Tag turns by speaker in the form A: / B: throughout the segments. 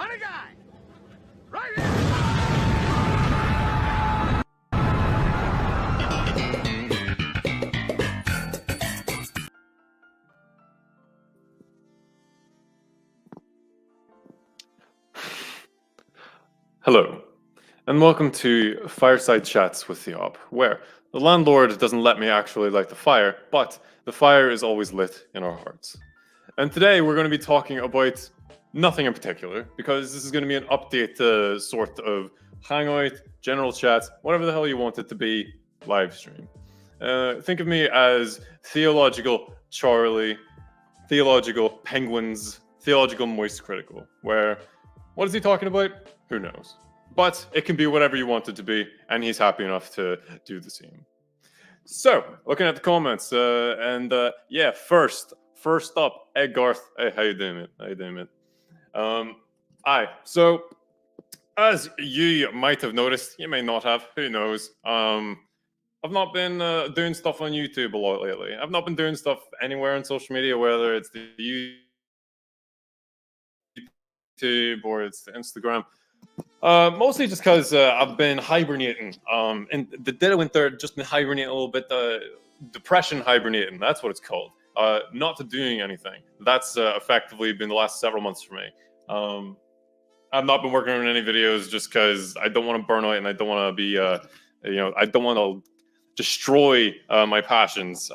A: Funny guy! Right here!
B: Hello, and welcome to Fireside Chats with Theohop, where the landlord doesn't let me actually light the fire, but the fire is always lit in our hearts. And today we're going to be talking about nothing in particular, because this is going to be an update sort of hangout, general chat, whatever the hell you want it to be, live stream. Think of me as Theological Charlie, Theological Penguins, Theological Moist Critical, where what is he talking about? Who knows? But it can be whatever you want it to be, and he's happy enough to do the same. So, looking at the comments, yeah, first up, Ed Garth. Hey, how you doing, mate? How you doing, mate? Aye. So, as you might have noticed, you may not have. Who knows? I've not been doing stuff on YouTube a lot lately. I've not been doing stuff anywhere on social media, whether it's the YouTube or it's the Instagram. Mostly just because I've been hibernating. In the dead of winter, just been hibernating a little bit. Depression hibernating, that's what it's called. Not to doing anything. That's effectively been the last several months for me. I've not been working on any videos just because I don't want to burn out and I don't want to be, I don't want to destroy my passions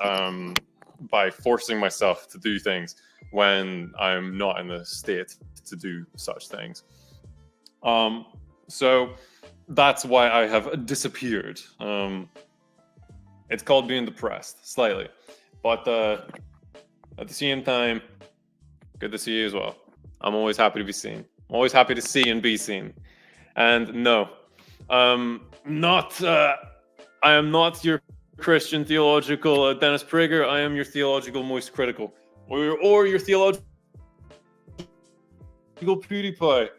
B: by forcing myself to do things when I'm not in the state to do such things. So that's why I have disappeared. It's called being depressed, slightly. But at the same time, good to see you as well. I'm always happy to be seen. I'm always happy to see and be seen. And no, I am not your Christian theological Dennis Prager. I am your theological Moist Critical. Or your theological PewDiePie.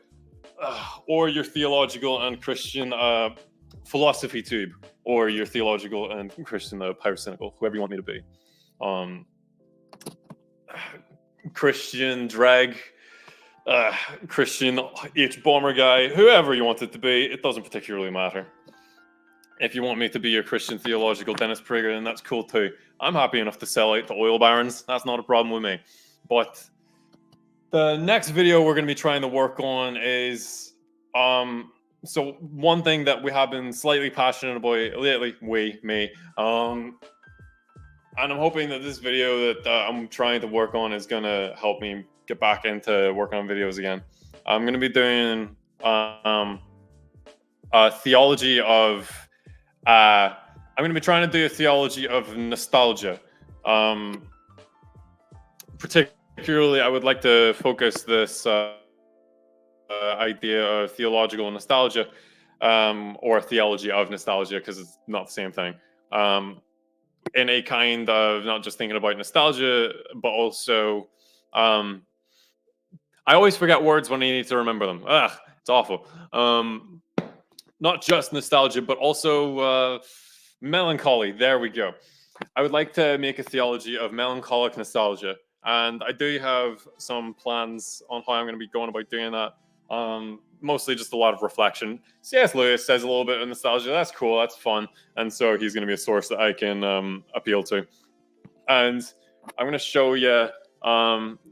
B: Or your theological and Christian philosophy tube, or your theological and Christian pyrocynical, whoever you want me to be. Christian drag, Christian H-bomber guy, whoever you want it to be, it doesn't particularly matter. If you want me to be your Christian theological Dennis Prager, then that's cool too. I'm happy enough to sell out to oil barons. That's not a problem with me. But the next video we're going to be trying to work on is, so one thing that we have been slightly passionate about lately, me, and I'm hoping that this video that I'm trying to work on is going to help me get back into working on videos again. I'm going to be doing a theology of, I'm going to be trying to do a theology of nostalgia. Particularly, I would like to focus this idea of theological nostalgia, or theology of nostalgia, because it's not the same thing. In a kind of not just thinking about nostalgia, but also, I always forget words when I need to remember them. It's awful. Not just nostalgia, but also melancholy. There we go. I would like to make a theology of melancholic nostalgia. And I do have some plans on how I'm going to be going about doing that. Mostly just a lot of reflection. C.S. Lewis says a little bit of nostalgia. That's cool. That's fun. And so he's going to be a source that I can appeal to. And I'm going to show you,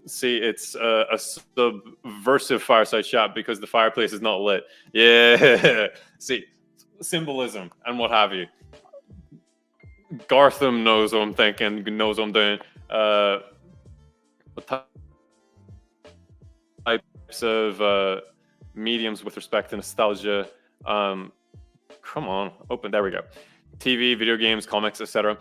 B: see, it's a subversive fireside chat because the fireplace is not lit. Yeah. See, symbolism and what have you. Gartham knows what I'm thinking, knows what I'm doing. What types of mediums with respect to nostalgia? Come on, open. There we go. TV, video games, comics, etc.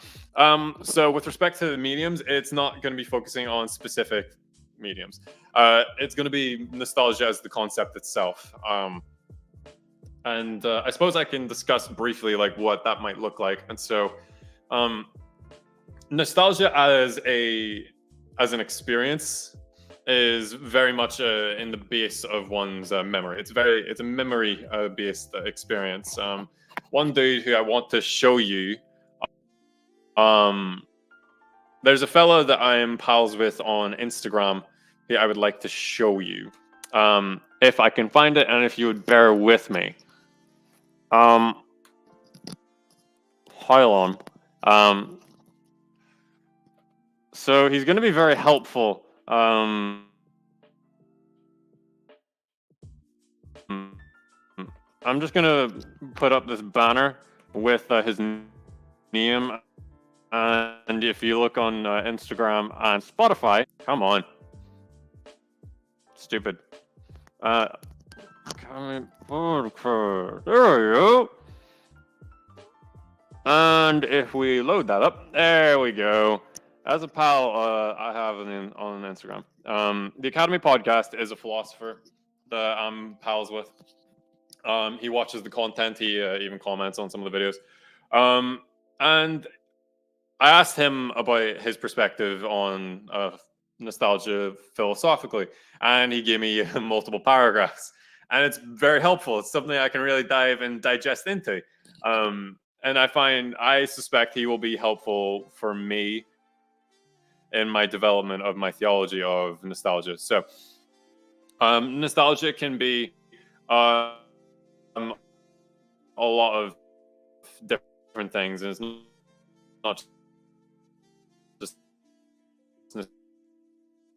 B: So with respect to the mediums, it's not going to be focusing on specific mediums. It's going to be nostalgia as the concept itself. And I suppose I can discuss briefly like what that might look like. And so, nostalgia as an experience is very much in the base of one's memory. It's a memory based experience. One dude who I want to show you, there's a fellow that I am pals with on Instagram who I would like to show you. if I can find it, and if you would bear with me. Hold on. So he's going to be very helpful. I'm just going to put up this banner with his name. And if you look on Instagram and Spotify, come on. Stupid. There we go. And if we load that up, there we go. As a pal, I have on Instagram. The Academy Podcast is a philosopher that I'm pals with. He watches the content. He even comments on some of the videos. And I asked him about his perspective on nostalgia philosophically, and he gave me multiple paragraphs. And it's very helpful. It's something I can really dive and digest into. And I suspect he will be helpful for me in my development of my theology of nostalgia. So, nostalgia can be a lot of different things, and it's not just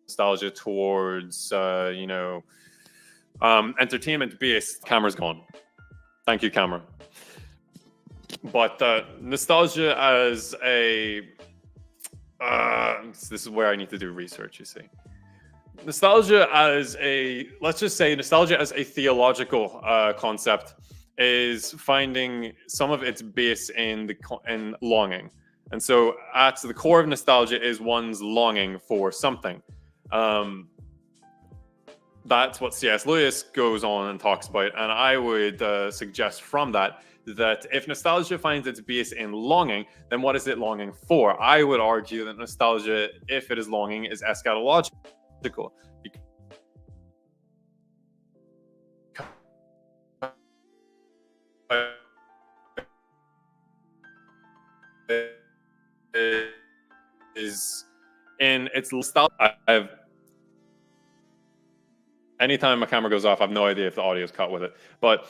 B: nostalgia towards, entertainment based. Camera's gone. Thank you, camera. But nostalgia as a this is where I need to do research, you see. Nostalgia as let's just say nostalgia as a theological concept is finding some of its base in longing. And so at the core of nostalgia is one's longing for something. That's what C.S. Lewis goes on and talks about. And I would suggest from that if nostalgia finds its base in longing, then what is it longing for? I would argue that nostalgia, if it is longing, is eschatological. Is in its nostalgia. Anytime my camera goes off, I have no idea if the audio is cut with it. But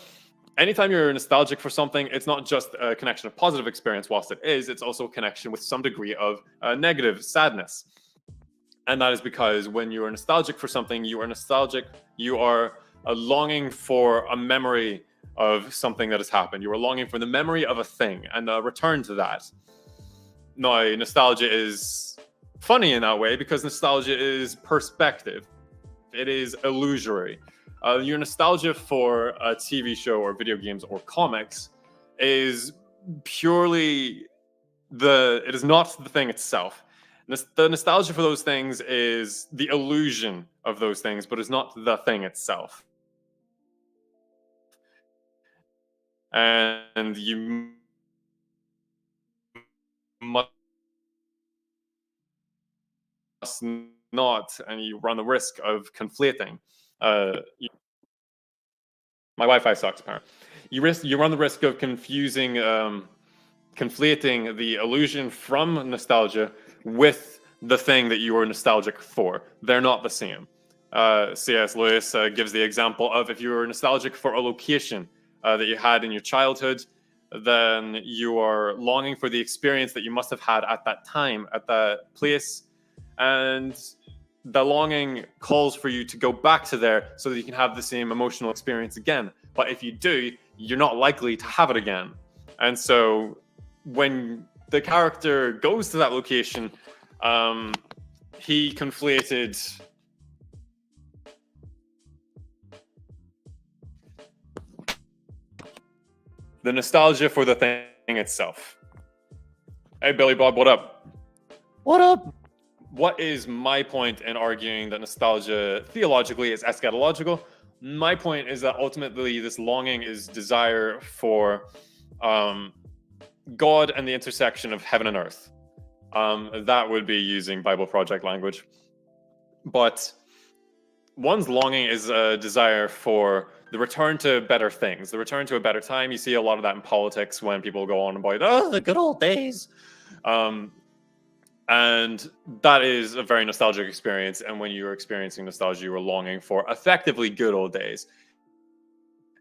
B: anytime you're nostalgic for something, it's not just a connection of positive experience, whilst it's also a connection with some degree of negative sadness. And that is because when you are nostalgic for something, you are longing for a memory of something that has happened. You are longing for the memory of a thing and a return to that. Now, nostalgia is funny in that way because nostalgia is perspective. It is illusory. Your nostalgia for a TV show or video games or comics is purely it is not the thing itself. The nostalgia for those things is the illusion of those things, but it's not the thing itself. And you must not, and you run the risk of conflating. My Wi-Fi sucks, apparently. You run the risk of conflating the illusion from nostalgia with the thing that you are nostalgic for. They're not the same. C.S. Lewis gives the example of if you were nostalgic for a location that you had in your childhood, then you are longing for the experience that you must have had at that time, at that place. And the longing calls for you to go back to there so that you can have the same emotional experience again. But if you do, you're not likely to have it again. And so when the character goes to that location, he conflated the nostalgia for the thing itself. Hey, Billy Bob, what up?
C: What up?
B: What is my point in arguing that nostalgia theologically is eschatological? My point is that ultimately this longing is desire for God and the intersection of heaven and earth. That would be using Bible Project language. But one's longing is a desire for the return to better things, the return to a better time. You see a lot of that in politics when people go on about,
C: The good old days.
B: And that is a very nostalgic experience. And when you're experiencing nostalgia, you were longing for effectively good old days.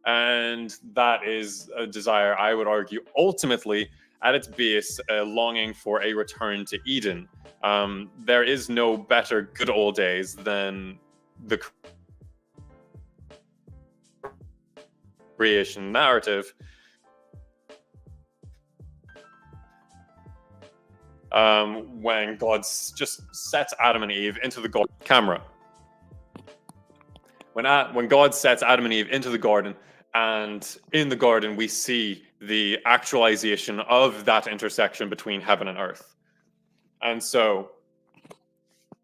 B: And that is a desire, I would argue, ultimately at its base, a longing for a return to Eden. There is no better good old days than the creation narrative. When God just sets Adam and Eve into the garden. Camera. When God sets Adam and Eve into the garden, and in the garden we see the actualization of that intersection between heaven and earth. And so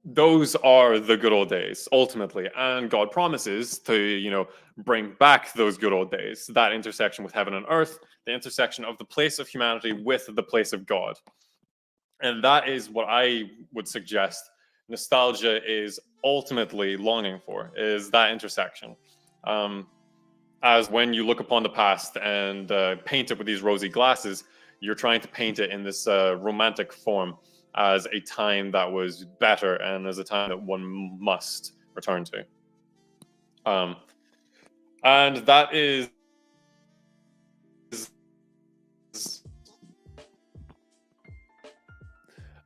B: those are the good old days, ultimately. And God promises to, bring back those good old days, that intersection with heaven and earth, the intersection of the place of humanity with the place of God. And that is what I would suggest nostalgia is ultimately longing for, is that intersection. As when you look upon the past and paint it with these rosy glasses, you're trying to paint it in this romantic form as a time that was better and as a time that one must return to. And that is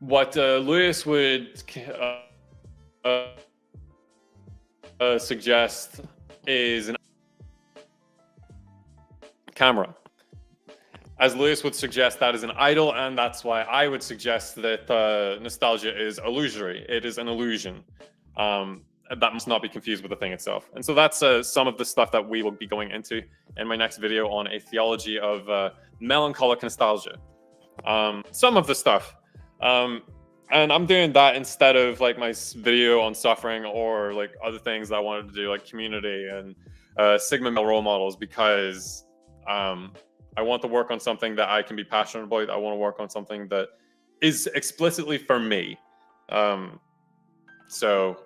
B: what Lewis would suggest is an camera. As Lewis would suggest, that is an idol, and that's why I would suggest that nostalgia is illusory. It is an illusion. That must not be confused with the thing itself. And so that's some of the stuff that we will be going into in my next video on a theology of melancholic nostalgia. Some of the stuff. And I'm doing that instead of like my video on suffering or like other things that I wanted to do, like community and Sigma male role models, because I want to work on something that I can be passionate about. I want to work on something that is explicitly for me. So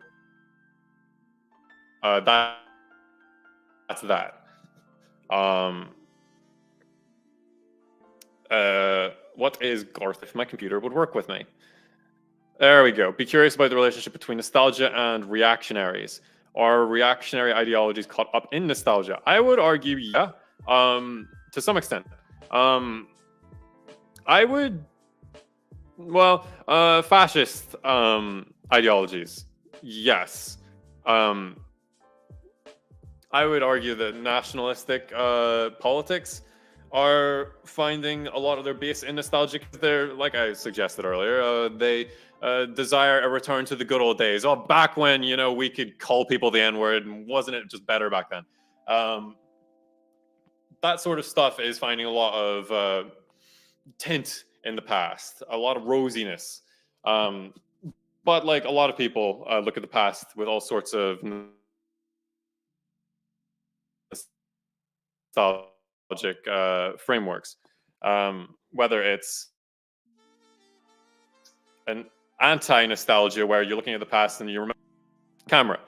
B: that's that. What is Garth? If my computer would work with me. There we go. Be curious about the relationship between nostalgia and reactionaries. Are reactionary ideologies caught up in nostalgia? I would argue, yeah, to some extent. I would, fascist ideologies, yes. I would argue that nationalistic politics are finding a lot of their base in nostalgia. They're, like I suggested earlier, they desire a return to the good old days. Oh, back when, we could call people the N-word, and wasn't it just better back then? That sort of stuff is finding a lot of tint in the past, a lot of rosiness. But like a lot of people look at the past with all sorts of nostalgic frameworks, whether it's an anti-nostalgia where you're looking at the past and you remember camera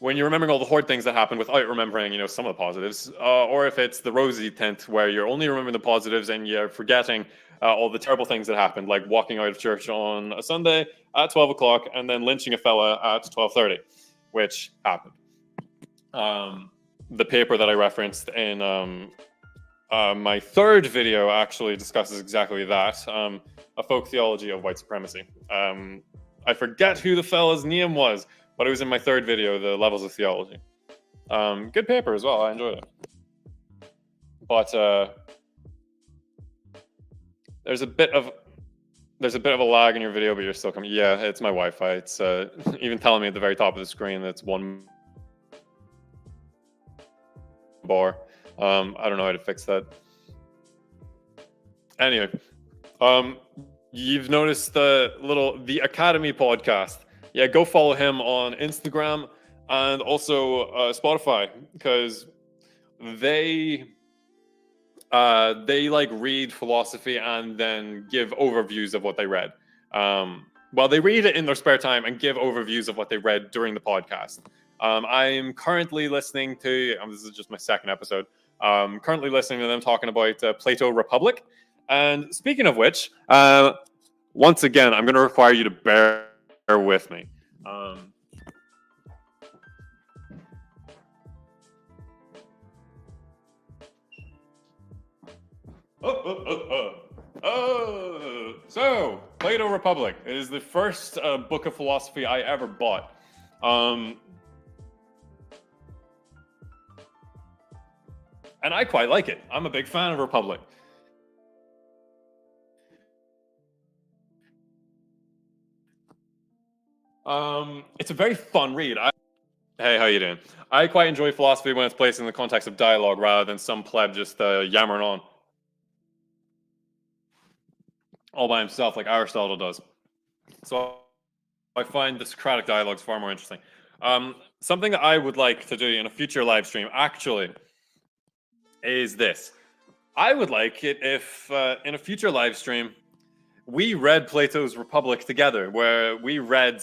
B: when you're remembering all the horrid things that happened without remembering some of the positives, or if it's the rosy tint where you're only remembering the positives and you're forgetting all the terrible things that happened, like walking out of church on a Sunday at 12 o'clock and then lynching a fella at 12:30, which happened. The paper that I referenced in my third video actually discusses exactly that, a folk theology of white supremacy. I forget who the fella's name was, but it was in my third video, the levels of theology. Good paper as well. I enjoyed it. But there's a bit of a lag in your video, but you're still coming. Yeah, it's my Wi-Fi. It's even telling me at the very top of the screen that it's one bar. I don't know how to fix that. Anyway, you've noticed the Academy podcast. Yeah, go follow him on Instagram and also Spotify, because they like read philosophy and then give overviews of what they read. They read it in their spare time and give overviews of what they read during the podcast. I'm currently listening to, this is just my second episode, currently listening to them talking about Plato Republic. And speaking of which, once again, I'm going to require you to bear with me. So, Plato Republic is the first book of philosophy I ever bought. And I quite like it. I'm a big fan of Republic. It's a very fun read. Hey, how you doing? I quite enjoy philosophy when it's placed in the context of dialogue rather than some pleb just yammering on all by himself like Aristotle does. So I find the Socratic dialogues far more interesting. Something that I would like to do in a future live stream, actually, is this. I would like it if, in a future live stream, we read Plato's Republic together, where we read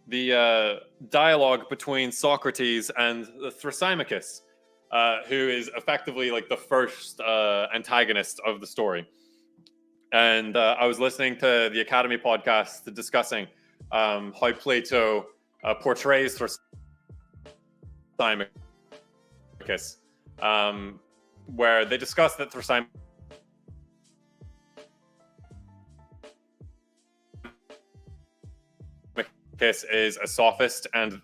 B: the dialogue between Socrates and Thrasymachus, who is effectively like the first antagonist of the story. And I was listening to the Academy podcast discussing how Plato portrays Thrasymachus, where they discuss that Thrasymachus is a sophist and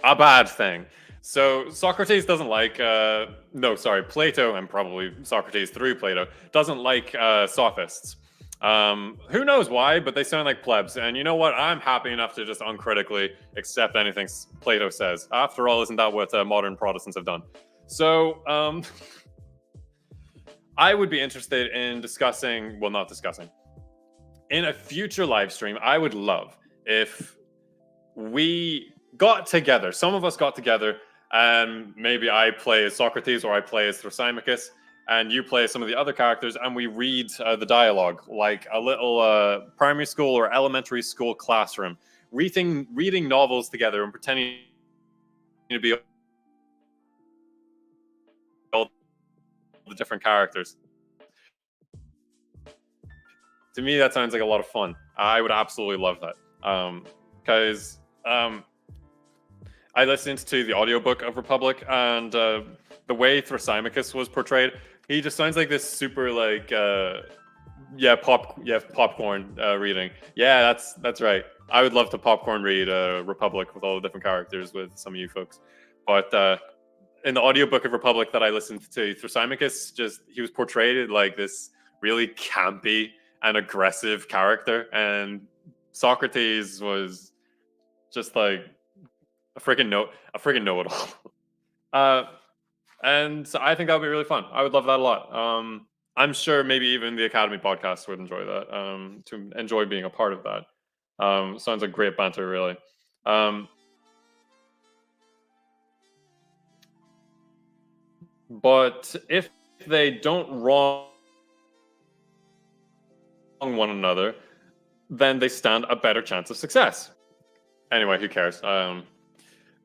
B: a bad thing. So Socrates doesn't like, Plato, and probably Socrates through Plato, doesn't like sophists. Who knows why, but they sound like plebs. And you know what? I'm happy enough to just uncritically accept anything Plato says. After all, isn't that what modern Protestants have done? So I would be interested in in a future live stream, I would love if we got together, some of us got together, and maybe I play as Socrates or I play as Thrasymachus, and you play as some of the other characters, and we read the dialogue like a little primary school or elementary school classroom, reading novels together and pretending to be all the different characters. To me, that sounds like a lot of fun. I would absolutely love that. Because I listened to the audiobook of Republic, and the way Thrasymachus was portrayed, he just sounds like this super like popcorn reading. Yeah, that's right. I would love to popcorn read Republic with all the different characters with some of you folks. But in the audiobook of Republic that I listened to, Thrasymachus he was portrayed like this really campy and aggressive character, and Socrates was just like a freaking know-it-all. And so I think that would be really fun. I would love that a lot. I'm sure maybe even the Academy podcast would enjoy that. To enjoy being a part of that. Sounds like great banter, really. But if they don't wrong one another, then they stand a better chance of success. Anyway, who cares?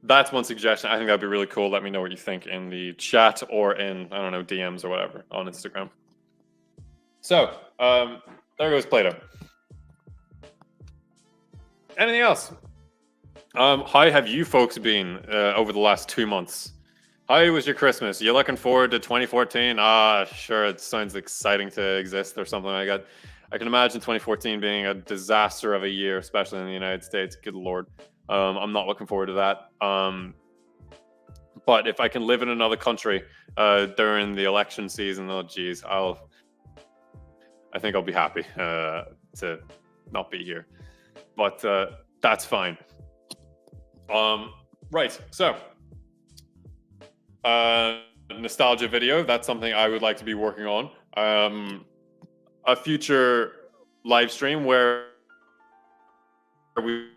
B: That's one suggestion. I think that'd be really cool. Let me know what you think in the chat or in, I don't know, DMs or whatever on Instagram. So, there goes Plato. Anything else? How have you folks been over the last 2 months? How was your Christmas? You looking forward to 2014? Sure, it sounds exciting to exist or something like that. I can imagine 2014 being a disaster of a year, especially in the United States. Good Lord. I'm not looking forward to that. But if I can live in another country during the election season, oh geez, I think I'll be happy to not be here. But that's fine. Right, so nostalgia video. That's something I would like to be working on. A future live stream where we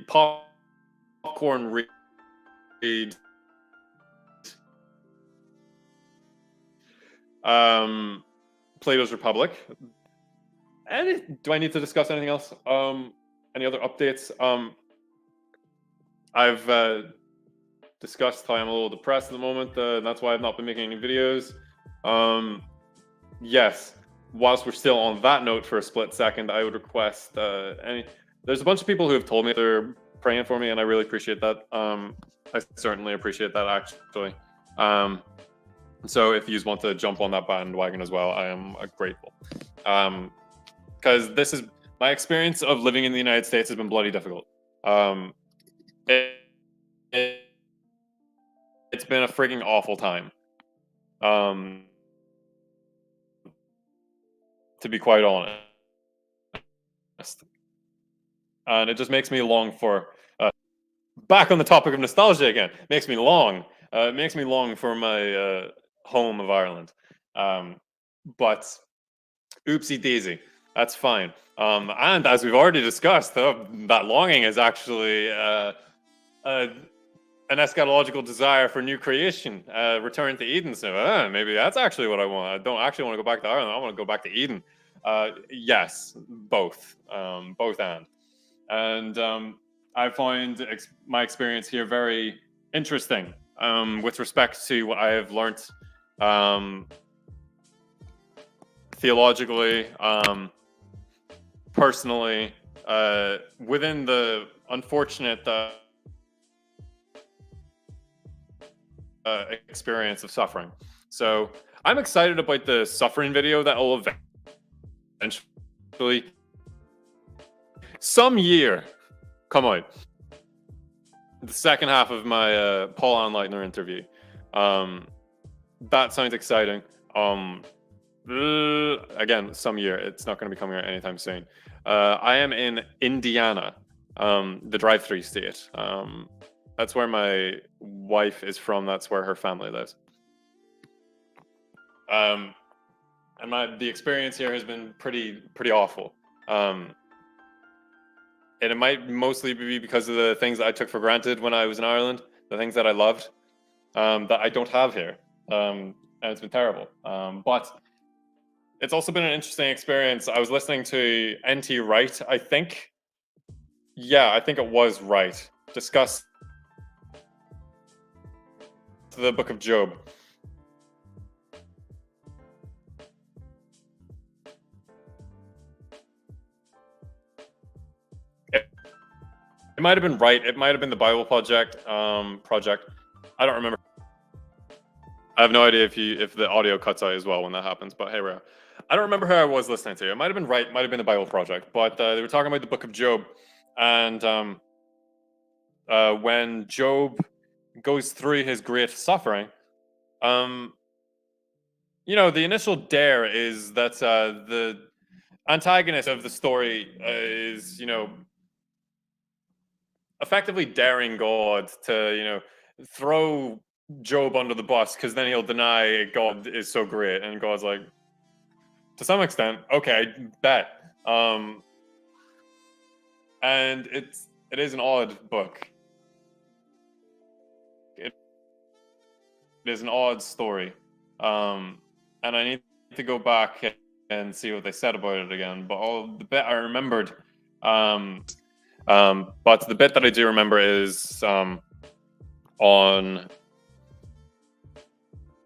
B: popcorn read Plato's Republic. And do I need to discuss anything else? Any other updates? I've discussed how I'm a little depressed at the moment, and that's why I've not been making any videos. Yes, whilst we're still on that note for a split second, I would request there's a bunch of people who have told me they're praying for me, and I really appreciate that. I certainly appreciate that, actually. So if you just want to jump on that bandwagon as well, I am grateful. Because this is my experience of living in the United States has been bloody difficult. It's been a freaking awful time. To be quite honest. And it just makes me long for back on the topic of nostalgia again. Makes me long. It makes me long for my home of Ireland. But oopsie daisy, that's fine. And as we've already discussed, that longing is actually an eschatological desire for new creation, return to Eden. So maybe that's actually what I want. I don't actually want to go back to Ireland. I want to go back to Eden. Yes, both and I find my experience here very interesting with respect to what I have learned theologically, personally, within the unfortunate experience of suffering. So I'm excited about the suffering video that will eventually some year come out. The second half of my Paul Anleitner interview. That sounds exciting. Again, some year. It's not going to be coming out anytime soon. I am in Indiana, the drive-through state. That's where my wife is from. That's where her family lives. And the experience here has been pretty awful. And it might mostly be because of the things that I took for granted when I was in Ireland, the things that I loved, that I don't have here. And it's been terrible. But it's also been an interesting experience. I was listening to N.T. Wright, I think. Yeah, I think it was Wright. Discuss the book of Job. It might have been Wright. It might have been the Bible Project. I don't remember. I have no idea if the audio cuts out as well when that happens. But hey, I don't remember who I was listening to. It might have been Wright. It might have been the Bible Project. But they were talking about the book of Job, and when Job goes through his great suffering, the initial dare is that the antagonist of the story is, effectively daring God to, throw Job under the bus because then he'll deny God is so great. And God's like, to some extent, okay, bet. And it is an odd book. It is an odd story. And I need to go back and see what they said about it again. But the bit I remembered, but the bit that I do remember is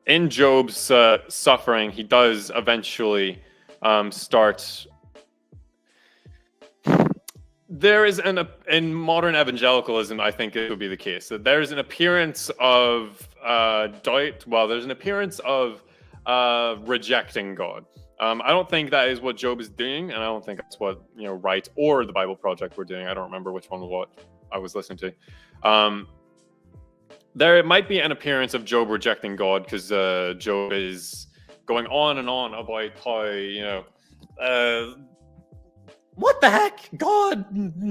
B: in Job's suffering, he does eventually start. There is in modern evangelicalism, I think it would be the case that there's an appearance of doubt. Well, there's an appearance of rejecting God. I don't think that is what Job is doing, and I don't think that's what Wright or the Bible Project were doing. I don't remember which one was what I was listening to. There might be an appearance of Job rejecting God because Job is going on and on about how what the heck, God,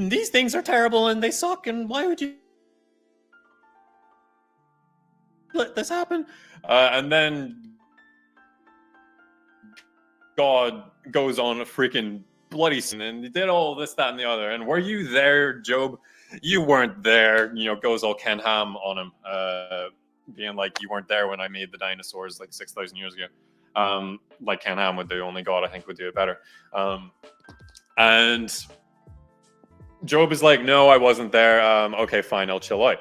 B: these things are terrible and they suck, and why would you let this happen? And then God goes on a freaking bloody sin and he did all this, that, and the other. And were you there, Job? You weren't there. Goes all Ken Ham on him, being like, you weren't there when I made the dinosaurs like 6,000 years ago. Like Ken Ham would do. Only God, I think, would do it better. And Job is like, no, I wasn't there. Okay, fine, I'll chill out.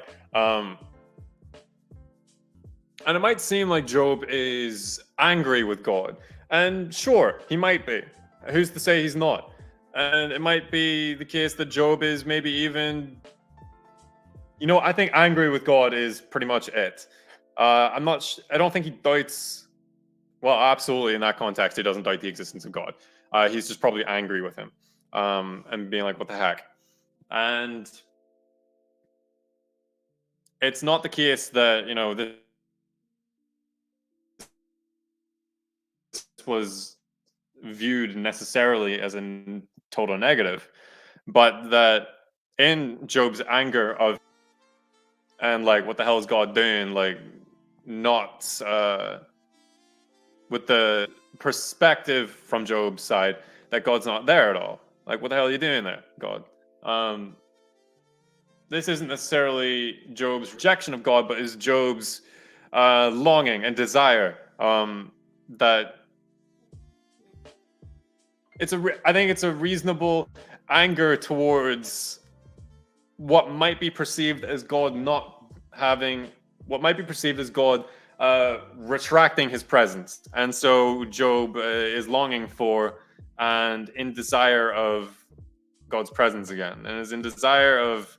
B: And it might seem like Job is angry with God. And sure, he might be. Who's to say he's not? And it might be the case that Job is maybe even, I think angry with God is pretty much it. I don't think he doubts, well, absolutely in that context, he doesn't doubt the existence of God. He's just probably angry with him and being like, what the heck? And it's not the case that, this was viewed necessarily as a total negative, but that in Job's anger of, and like, what the hell is God doing? Like, not with the perspective from Job's side that God's not there at all. Like, what the hell are you doing there, God? This isn't necessarily Job's rejection of God, but is Job's longing and desire that I think it's a reasonable anger towards what might be perceived as God not having, what might be perceived as God retracting his presence. And so Job is longing for and in desire of God's presence again, and is in desire of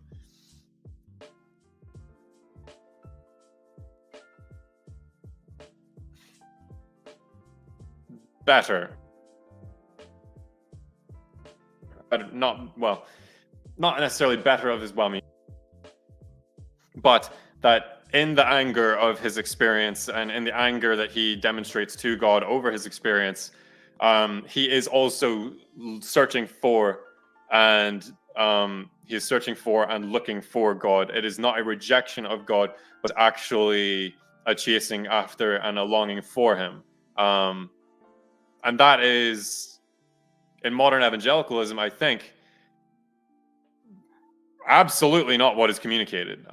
B: better. But not necessarily better of his well-meaning, but that in the anger of his experience and in the anger that he demonstrates to God over his experience, he is also searching for and he is searching for and looking for God. It is not a rejection of God, but actually a chasing after and a longing for him. And that is, in modern evangelicalism, I think, absolutely not what is communicated.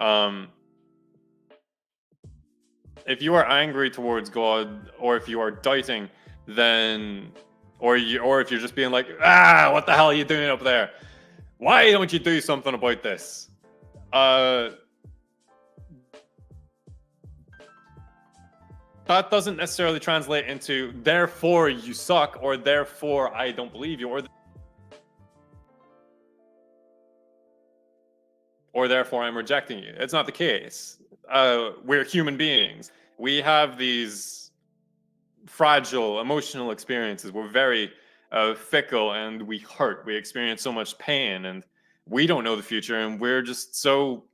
B: If you are angry towards God, or if you are doubting, then, or if you're just being like, what the hell are you doing up there? Why don't you do something about this? That doesn't necessarily translate into therefore you suck, or therefore I don't believe you, or therefore I'm rejecting you. It's not the case. We're human beings. We have these fragile emotional experiences. We're very fickle, and we hurt. We experience so much pain, and we don't know the future, and we're just so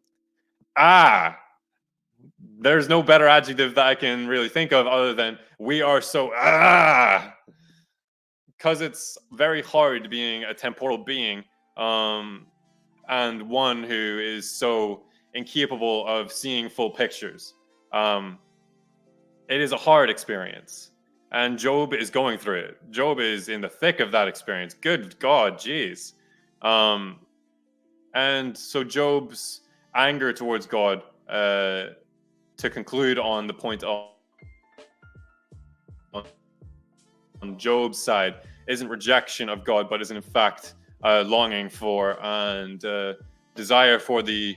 B: there's no better adjective that I can really think of other than we are so because it's very hard being a temporal being, and one who is so incapable of seeing full pictures. It is a hard experience, and Job is going through it. Job is in the thick of that experience. Good God, jeez. And so Job's anger towards God, to conclude on the point on Job's side, isn't rejection of God, but is in fact longing for and desire for the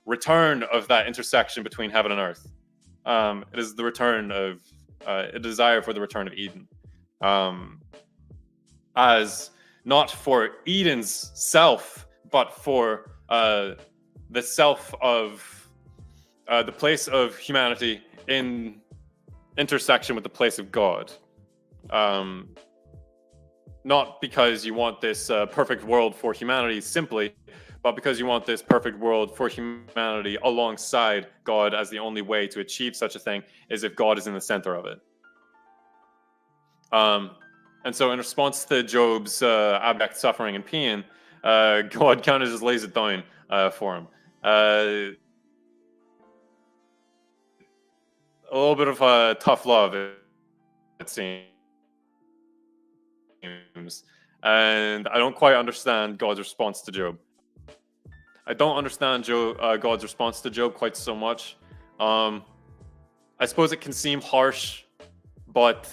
B: return of that intersection between heaven and earth. It is the return of a desire for the return of Eden, as not for Eden's self, but for the self of the place of humanity in intersection with the place of God. Not because you want this perfect world for humanity simply, but because you want this perfect world for humanity alongside God, as the only way to achieve such a thing is if God is in the center of it. And so in response to Job's abject suffering and pain, God kind of just lays it down for him. A little bit of tough love, it seems. And I don't quite understand God's response to Job. I don't understand God's response to Job quite so much. I suppose it can seem harsh, but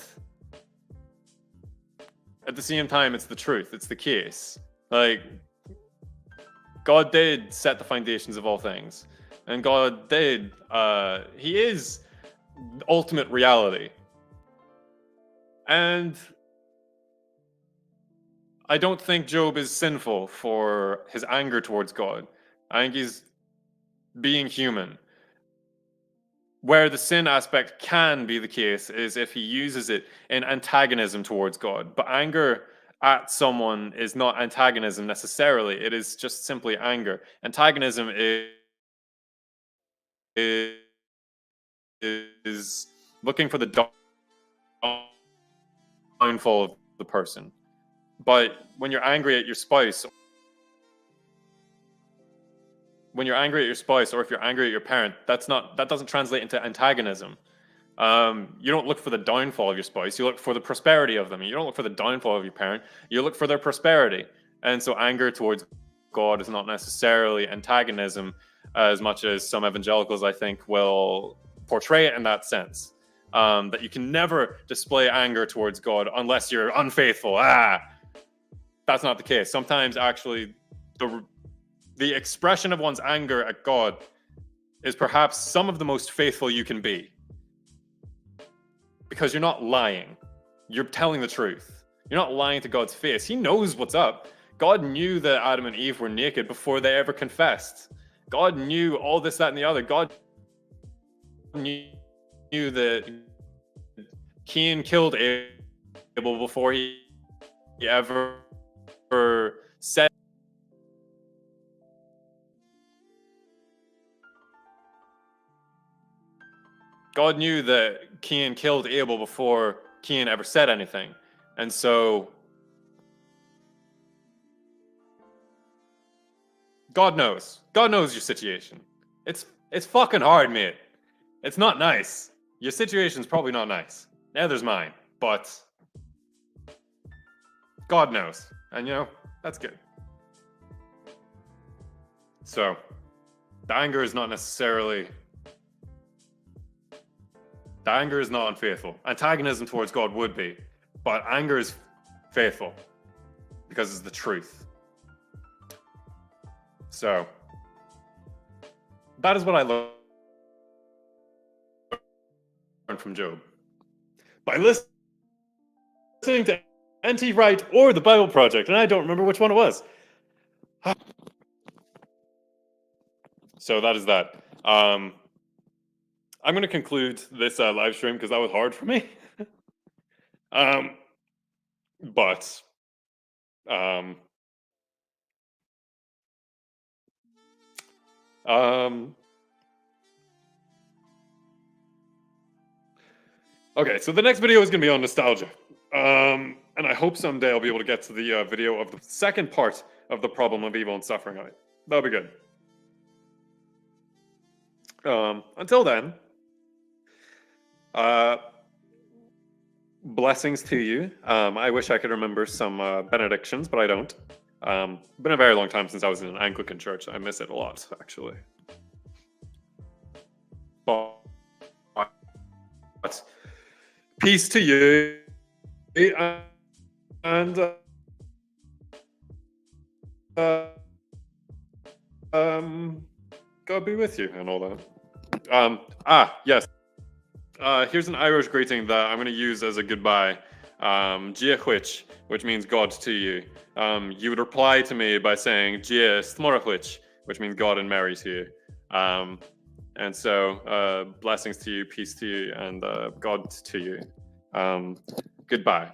B: at the same time, it's the truth. It's the case. Like, God did set the foundations of all things. And God did, he is ultimate reality. And I don't think Job is sinful for his anger towards God. I think he's being human. Where the sin aspect can be the case is if he uses it in antagonism towards God. But anger at someone is not antagonism necessarily. It is just simply anger. Antagonism is looking for the downfall of the person. But when you're angry at your spouse, or if you're angry at your parent, that doesn't translate into antagonism. You don't look for the downfall of your spouse. You look for the prosperity of them. You don't look for the downfall of your parent. You look for their prosperity. And so anger towards God is not necessarily antagonism, as much as some evangelicals, I think, will portray it in that sense. That you can never display anger towards God unless you're unfaithful. That's not the case. Sometimes, actually, the expression of one's anger at God is perhaps some of the most faithful you can be. Because you're not lying. You're telling the truth. You're not lying to God's face. He knows what's up. God knew that Adam and Eve were naked before they ever confessed. God knew all this, that, and the other. God knew that Cain killed Abel before he ever said. God knew that Cain killed Abel before Cain ever said anything. And so God knows. God knows your situation. It's fucking hard, mate. It's not nice. Your situation's probably not nice. Neither's mine. But God knows. And that's good. So the anger is not unfaithful. Antagonism towards God would be, but anger is faithful because it's the truth. So that is what I learned from Job. By listening to N.T. Wright or the Bible Project, and I don't remember which one it was. So that is that. I'm going to conclude this live stream because that was hard for me. Okay, so the next video is going to be on nostalgia. And I hope someday I'll be able to get to the video of the second part of the problem of evil and suffering of it. That'll be good. Until then, blessings to you. I wish I could remember some benedictions, but I don't. Been a very long time since I was in an Anglican church. I miss it a lot, actually. But peace to you, and God be with you and all that. Yes. Here's an Irish greeting that I'm going to use as a goodbye. Dia which means God to you. You would reply to me by saying Dia Smorachwich, which means God and Mary to you. And so blessings to you, peace to you, and God to you. Goodbye.